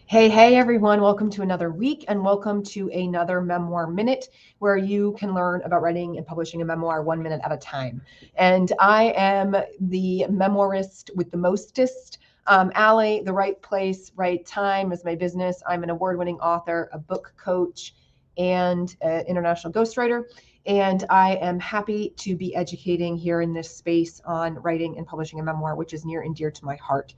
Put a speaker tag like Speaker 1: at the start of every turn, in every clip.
Speaker 1: Hey, everyone. Welcome to another week and welcome to another Memoir Minute where you can learn about writing and publishing a memoir 1 minute at a time. And I am the memoirist with the mostest. Allie, the right place, right time is my business. I'm an award-winning author, a book coach, and an international ghostwriter. And I am happy to be educating here in this space on writing and publishing a memoir, which is near and dear to my heart.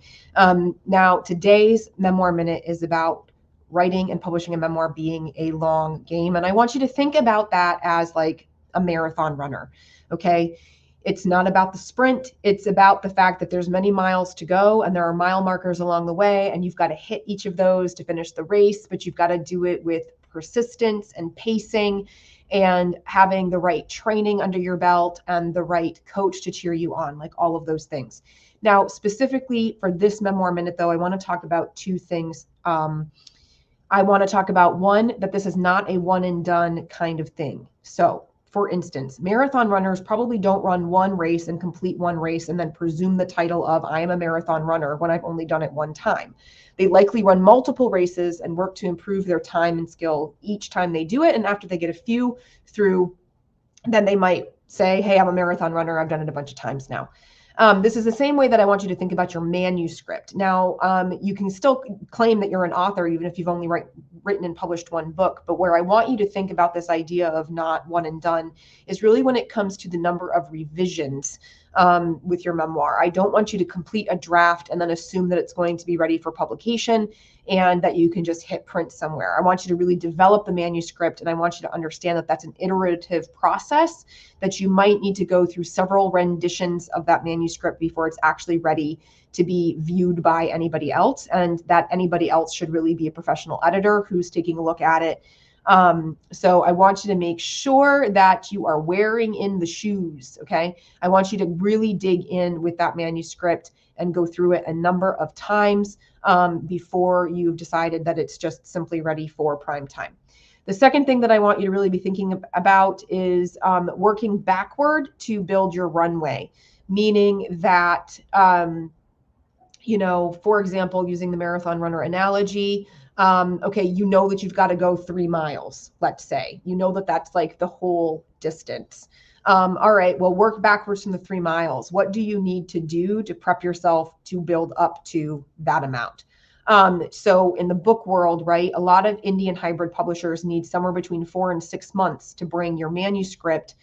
Speaker 1: Now, today's Memoir Minute is about writing and publishing a memoir being a long game. And I want you to think about that as like a marathon runner, okay? It's not about the sprint. It's about the fact that there's many miles to go and there are mile markers along the way, and you've got to hit each of those to finish the race, but you've got to do it with persistence and pacing and having the right training under your belt and the right coach to cheer you on, like all of those things. Now, specifically for this Memoir Minute, though, I want to talk about two things. I want to talk about one, that this is not a one and done kind of thing. So, for instance, marathon runners probably don't run one race and complete one race and then presume the title of I am a marathon runner when I've only done it one time. They likely run multiple races and work to improve their time and skill each time they do it. And after they get a few through, then they might say, hey, I'm a marathon runner. I've done it a bunch of times now. This is the same way that I want you to think about your manuscript. Now, you can still claim that you're an author, even if you've only written and published one book. But where I want you to think about this idea of not one and done is really when it comes to the number of revisions with your memoir. I don't want you to complete a draft and then assume that it's going to be ready for publication and that you can just hit print somewhere. I want you to really develop the manuscript, and I want you to understand that that's an iterative process, that you might need to go through several renditions of that manuscript before it's actually ready to be viewed by anybody else, and that anybody else should really be a professional editor who's taking a look at it. So I want you to make sure that you are wearing in the shoes, okay? I want you to really dig in with that manuscript and go through it a number of times before you've decided that it's just simply ready for prime time. The second thing that I want you to really be thinking about is working backward to build your runway, meaning that, for example, using the marathon runner analogy, okay, you know that you've got to go 3 miles, let's say. You know that that's like the whole distance. All right, well, work backwards from the 3 miles. What do you need to do to prep yourself to build up to that amount? So in the book world, right, a lot of indie and hybrid publishers need somewhere between 4 and 6 months to bring your manuscript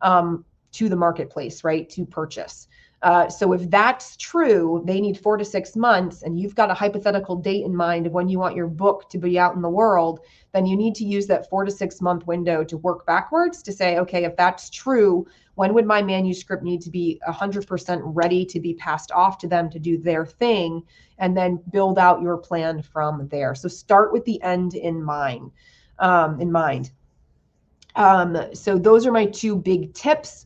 Speaker 1: to the marketplace, right, to purchase. So if that's true, they need 4 to 6 months, and you've got a hypothetical date in mind of when you want your book to be out in the world, then you need to use that 4 to 6 month window to work backwards to say, okay, if that's true, when would my manuscript need to be 100% ready to be passed off to them to do their thing, and then build out your plan from there. So start with the end in mind. So those are my two big tips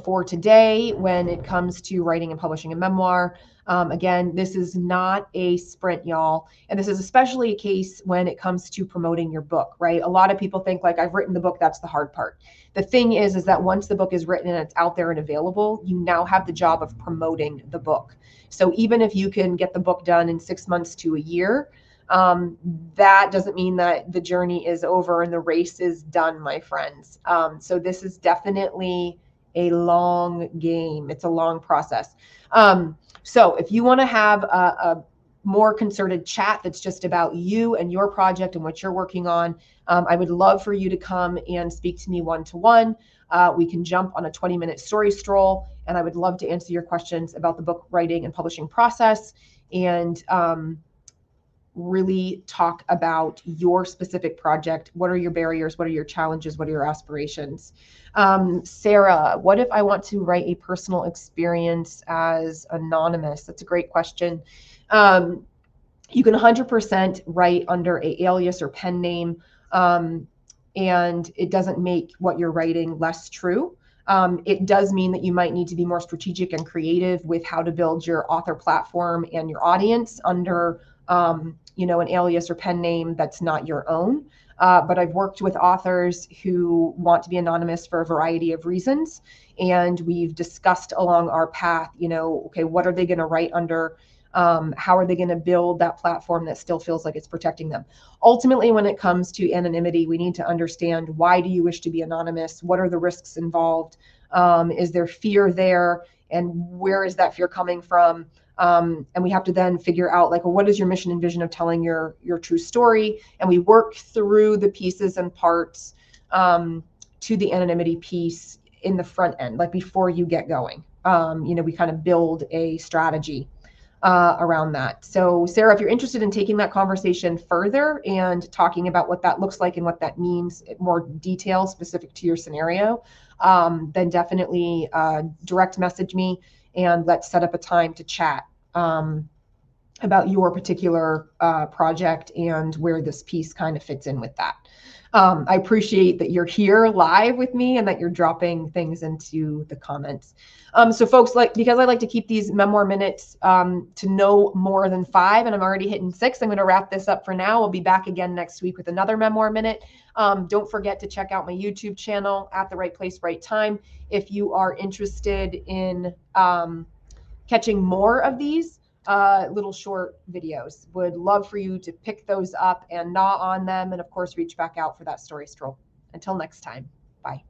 Speaker 1: for today when it comes to writing and publishing a memoir. Again, this is not a sprint, y'all. And this is especially a case when it comes to promoting your book, right? A lot of people think like, I've written the book, that's the hard part. The thing is that once the book is written and it's out there and available, you now have the job of promoting the book. So even if you can get the book done in 6 months to a year, that doesn't mean that the journey is over and the race is done, my friends. So this is definitely a long game. It's a long process. So if you want to have a more concerted chat that's just about you and your project and what you're working on, I would love for you to come and speak to me one-to-one. We can jump on a 20-minute story stroll, and I would love to answer your questions about the book writing and publishing process, and really talk about your specific project. What are your barriers? What are your challenges? What are your aspirations? Sarah, what if I want to write a personal experience as anonymous? That's a great question. You can 100% write under an alias or pen name, and it doesn't make what you're writing less true. It does mean that you might need to be more strategic and creative with how to build your author platform and your audience under an alias or pen name that's not your own. But I've worked with authors who want to be anonymous for a variety of reasons. And we've discussed along our path, okay, what are they going to write under? How are they going to build that platform that still feels like it's protecting them? Ultimately, when it comes to anonymity, we need to understand, why do you wish to be anonymous? What are the risks involved? Is there fear there? And where is that fear coming from? And we have to then figure out, like, well, what is your mission and vision of telling your true story? And we work through the pieces and parts to the anonymity piece in the front end, like before you get going. We kind of build a strategy around that. So Sarah, if you're interested in taking that conversation further and talking about what that looks like and what that means, more detail specific to your scenario, then definitely direct message me and let's set up a time to chat about your particular project and where this piece kind of fits in with that. I appreciate that you're here live with me and that you're dropping things into the comments. So folks, because I like to keep these memoir minutes to no more than 5, and I'm already hitting 6, I'm going to wrap this up for now. We'll be back again next week with another memoir minute. Don't forget to check out my YouTube channel, At the Right Place, Right Time, if you are interested in catching more of these little short videos. Would love for you to pick those up and gnaw on them, and of course reach back out for that story stroll. Until next time, bye.